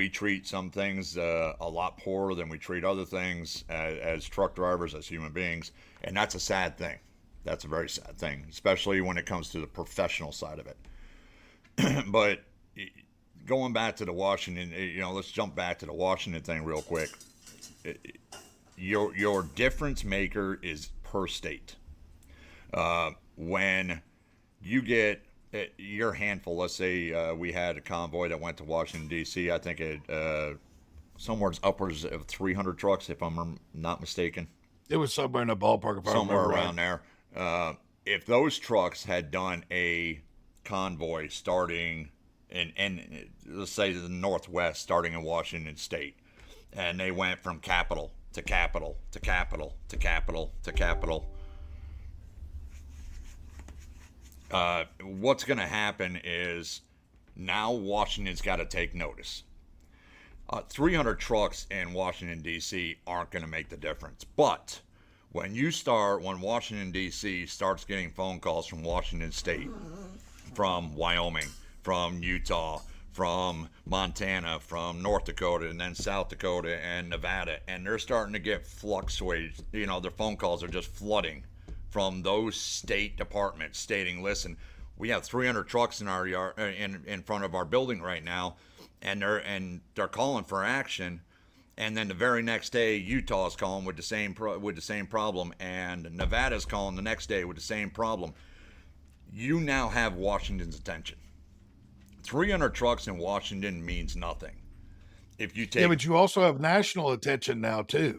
we treat some things a lot poorer than we treat other things as truck drivers, as human beings, and that's a sad thing. That's a very sad thing, especially when it comes to the professional side of it. But going back to the Washington, let's jump back to the Washington thing real quick. Your difference maker is per state. When you get your handful, let's say we had a convoy that went to Washington D.C. I think it somewhere upwards of 300 trucks, if I'm not mistaken. It was somewhere in the ballpark, if I Somewhere remember around right. there. If those trucks had done a convoy starting in let's say the Northwest, starting in Washington State, and they went from capital to capital to capital to capital to capital, what's going to happen is now Washington's got to take notice. 300 trucks in Washington, D.C. aren't going to make the difference. But when Washington, D.C. starts getting phone calls from Washington State, from Wyoming, from Utah, from Montana, from North Dakota, and then South Dakota and Nevada, and they're starting to get fluctuated, their phone calls are just flooding from those state departments stating, listen, we have 300 trucks in our yard, in front of our building right now, and they're calling for action. And then the very next day, Utah's calling with the same problem, and Nevada's calling the next day with the same problem. You now have Washington's attention. 300 trucks in Washington means nothing. If you take Yeah, but you also have national attention now too.